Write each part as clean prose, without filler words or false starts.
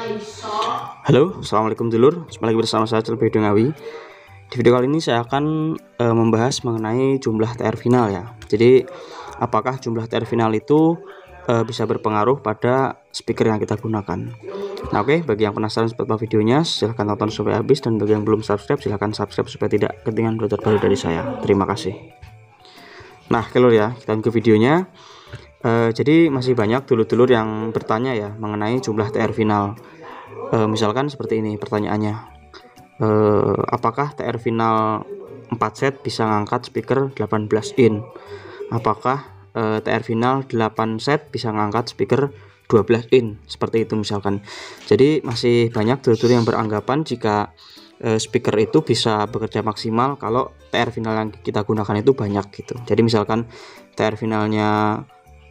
Halo, assalamualaikum dulur. Kembali lagi bersama saya Celpe Ngawi. Di video kali ini saya akan membahas mengenai jumlah TR final ya. Jadi apakah jumlah TR final itu bisa berpengaruh pada speaker yang kita gunakan. Nah oke, bagi yang penasaran seperti apa videonya, silahkan tonton sampai habis. Dan bagi yang belum subscribe, silahkan subscribe supaya tidak ketinggalan berita terbaru dari saya. Terima kasih. Nah kelur ya, kita ke videonya. Jadi masih banyak dulur-dulur yang bertanya ya mengenai jumlah TR final. Misalkan seperti ini pertanyaannya, apakah TR final 4 set bisa ngangkat speaker 18 in? Apakah TR final 8 set bisa ngangkat speaker 12 in? Seperti itu misalkan. Jadi masih banyak dulur-dulur yang beranggapan jika speaker itu bisa bekerja maksimal kalau TR final yang kita gunakan itu banyak gitu. Jadi misalkan TR finalnya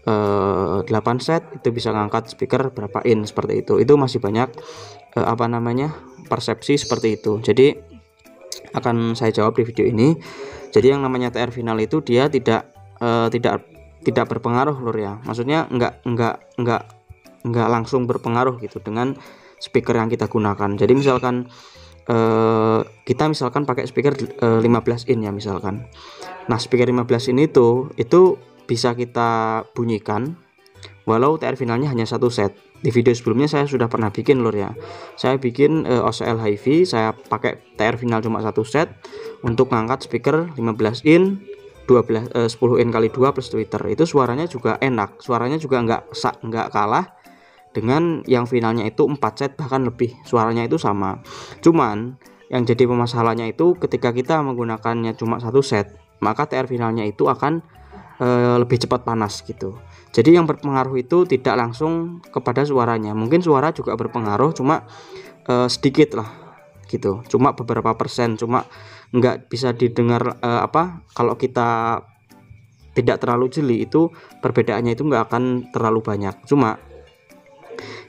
8 set itu bisa ngangkat speaker berapa in, seperti itu masih banyak persepsi seperti itu. Jadi akan saya jawab di video ini. Jadi yang namanya TR final itu dia tidak berpengaruh lur ya, maksudnya enggak langsung berpengaruh gitu dengan speaker yang kita gunakan. Jadi misalkan kita pakai speaker 15 in ya misalkan. Nah speaker 15 in itu bisa kita bunyikan walau TR finalnya hanya 1 set. Di video sebelumnya saya sudah pernah bikin lur ya. Saya bikin OCL HiFi, saya pakai TR final cuma 1 set untuk ngangkat speaker 15 in 10 in kali 2 plus tweeter. Itu suaranya juga enak, suaranya juga nggak kalah dengan yang finalnya itu 4 set bahkan lebih, suaranya itu sama. Cuman yang jadi permasalahannya itu ketika kita menggunakannya cuma 1 set, maka TR finalnya itu akan lebih cepat panas gitu. Jadi yang berpengaruh itu tidak langsung kepada suaranya. Mungkin suara juga berpengaruh, cuma sedikit lah gitu, cuma beberapa persen, cuma nggak bisa didengar kalau kita tidak terlalu jeli itu perbedaannya itu nggak akan terlalu banyak. Cuma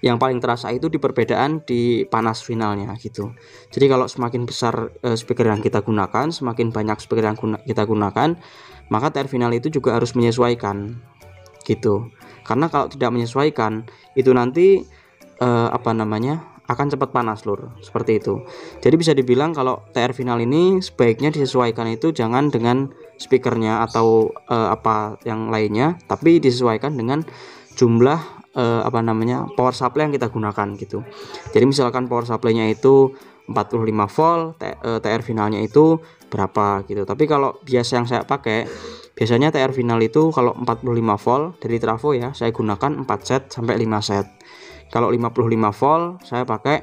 yang paling terasa itu di perbedaan di panas finalnya gitu. Jadi kalau semakin besar speaker yang kita gunakan, semakin banyak speaker yang kita gunakan, maka TR final itu juga harus menyesuaikan gitu. Karena kalau tidak menyesuaikan itu nanti akan cepat panas lur, seperti itu. Jadi bisa dibilang kalau TR final ini sebaiknya disesuaikan itu jangan dengan speakernya atau yang lainnya, tapi disesuaikan dengan jumlah power supply yang kita gunakan gitu. Jadi misalkan power supply-nya itu 45 volt, TR finalnya itu berapa gitu. Tapi kalau yang saya pakai biasanya TR final itu kalau 45 volt dari trafo ya, saya gunakan 4 set sampai 5 set. Kalau 55 volt saya pakai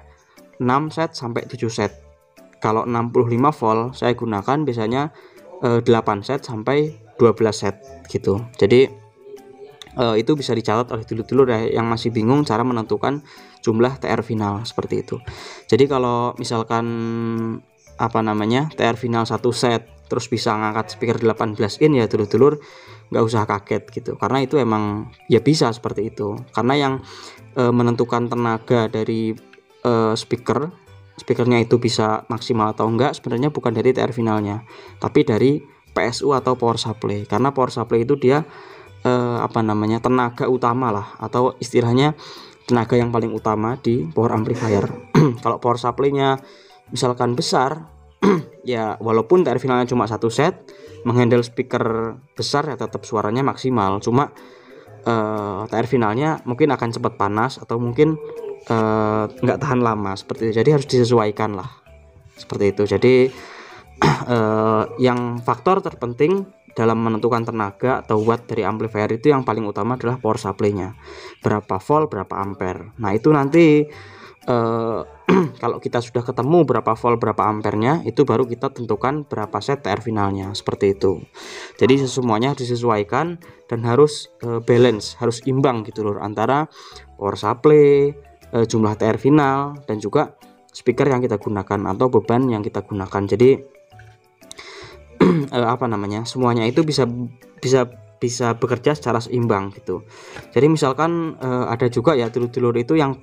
6 set sampai 7 set. Kalau 65 volt saya gunakan biasanya 8 set sampai 12 set gitu. Jadi itu bisa dicatat oleh dulur-dulur yang masih bingung cara menentukan jumlah TR final seperti itu. Jadi kalau misalkan TR final 1 set terus bisa ngangkat speaker 18 in ya dulur-dulur nggak usah kaget gitu, karena itu emang ya bisa seperti itu. Karena yang menentukan tenaga dari speakernya itu bisa maksimal atau enggak sebenarnya bukan dari TR finalnya, tapi dari PSU atau power supply. Karena power supply itu dia tenaga utama lah, atau istilahnya tenaga yang paling utama di power amplifier. Kalau power supply-nya misalkan besar ya walaupun TR finalnya cuma 1 set, menghandle speaker besar ya tetap suaranya maksimal. Cuma TR finalnya mungkin akan cepat panas atau mungkin nggak tahan lama seperti itu. Jadi harus disesuaikan lah seperti itu. Jadi yang faktor terpenting dalam menentukan tenaga atau watt dari amplifier itu yang paling utama adalah power supply-nya, berapa volt berapa ampere. Nah itu nanti kalau kita sudah ketemu berapa volt berapa ampernya, itu baru kita tentukan berapa set TR finalnya, seperti itu. Jadi semuanya disesuaikan dan harus balance, harus imbang gitu loh, antara power supply, jumlah TR final, dan juga speaker yang kita gunakan atau beban yang kita gunakan. Jadi semuanya itu bisa bekerja secara seimbang gitu. Jadi misalkan ada juga ya dulur-dulur itu yang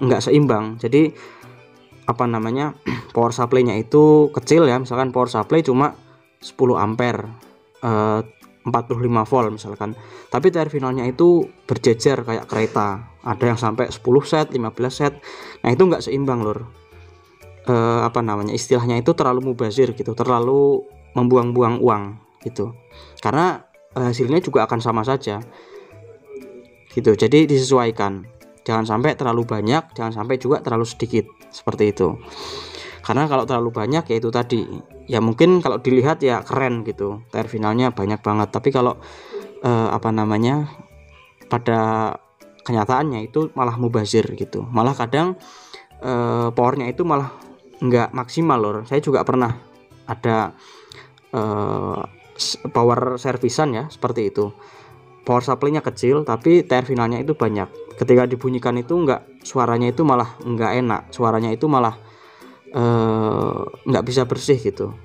enggak seimbang. Jadi power supply-nya itu kecil ya, misalkan power supply cuma 10 ampere. 45 volt misalkan, tapi TR finalnya itu berjejer kayak kereta, ada yang sampai 10 set, 15 set. Nah itu nggak seimbang lur. Istilahnya itu terlalu mubazir gitu, terlalu membuang-buang uang gitu, karena hasilnya juga akan sama saja gitu. Jadi disesuaikan, jangan sampai terlalu banyak, jangan sampai juga terlalu sedikit, seperti itu. Karena kalau terlalu banyak ya itu tadi, ya mungkin kalau dilihat ya keren gitu, TR finalnya banyak banget, tapi kalau pada kenyataannya itu malah mubazir gitu, malah kadang powernya itu malah nggak maksimal lor. Saya juga pernah ada power servisan ya seperti itu, power supply-nya kecil tapi TR finalnya itu banyak. Ketika dibunyikan itu suaranya itu malah nggak enak, suaranya itu malah nggak bisa bersih gitu,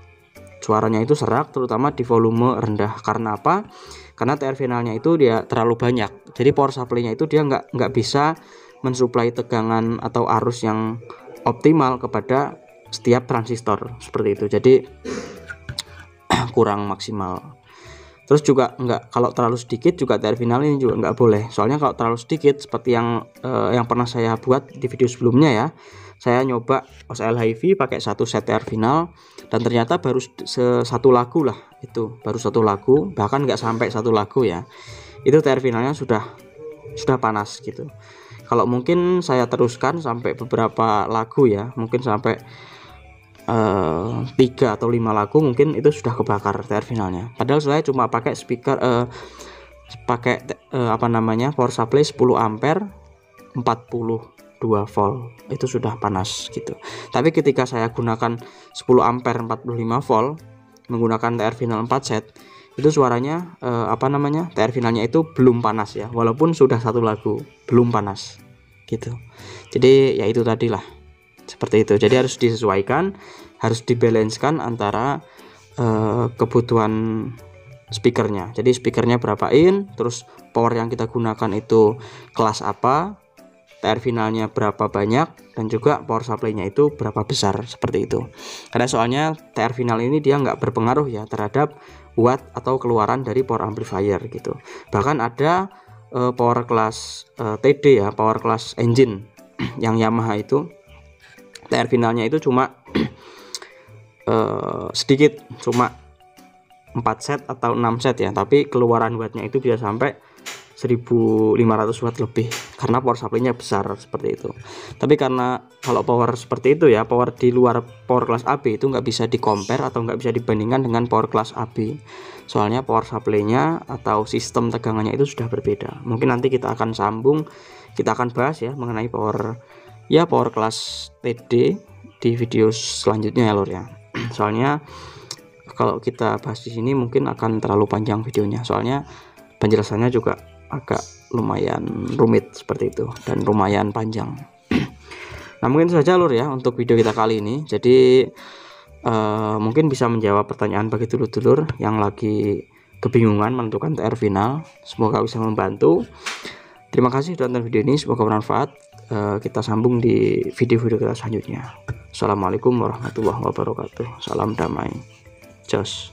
suaranya itu serak, terutama di volume rendah. Karena apa? Karena TR finalnya itu dia terlalu banyak, jadi power supply-nya itu dia nggak bisa mensuplai tegangan atau arus yang optimal kepada setiap transistor, seperti itu. Jadi kurang maksimal. Terus juga kalau terlalu sedikit juga TR final ini juga nggak boleh. Soalnya kalau terlalu sedikit seperti yang pernah saya buat di video sebelumnya ya, saya nyoba OCL HiFi pakai 1 set TR final dan ternyata baru satu lagu lah, itu baru 1 lagu, bahkan nggak sampai 1 lagu ya, itu TR finalnya sudah panas gitu. Kalau mungkin saya teruskan sampai beberapa lagu ya, mungkin sampai 3 atau 5 lagu, mungkin itu sudah kebakar TR finalnya. Padahal saya cuma pakai speaker power supply 10 ampere 42 volt, itu sudah panas gitu. Tapi ketika saya gunakan 10 ampere 45 volt menggunakan TR final 4 set, itu suaranya TR finalnya itu belum panas ya, walaupun sudah 1 lagu belum panas gitu. Jadi ya itu tadilah, seperti itu. Jadi harus disesuaikan, harus dibalanskan antara kebutuhan speakernya. Jadi speakernya berapa in, terus power yang kita gunakan itu kelas apa, TR finalnya berapa banyak, dan juga power supply-nya itu berapa besar, seperti itu. Karena soalnya TR final ini dia nggak berpengaruh ya terhadap watt atau keluaran dari power amplifier gitu. Bahkan ada power class TD ya, power class engine yang Yamaha itu TR finalnya itu cuma sedikit, cuma 4 set atau 6 set ya, tapi keluaran wattnya itu bisa sampai 1500 watt lebih karena power supply-nya besar, seperti itu. Tapi karena kalau power seperti itu ya, power di luar power class AB itu nggak bisa di compare atau nggak bisa dibandingkan dengan power class AB, soalnya power supply-nya atau sistem tegangannya itu sudah berbeda. Mungkin nanti kita akan bahas ya mengenai power class TD di video selanjutnya ya lor ya. Soalnya kalau kita bahas di sini mungkin akan terlalu panjang videonya, soalnya penjelasannya juga agak lumayan rumit seperti itu dan lumayan panjang. Nah mungkin saja lur ya untuk video kita kali ini. Jadi mungkin bisa menjawab pertanyaan bagi dulur-dulur yang lagi kebingungan menentukan TR final. Semoga bisa membantu. Terima kasih sudah nonton video ini, semoga bermanfaat. Kita sambung di video-video kita selanjutnya. Assalamualaikum warahmatullahi wabarakatuh. Salam damai. Jos.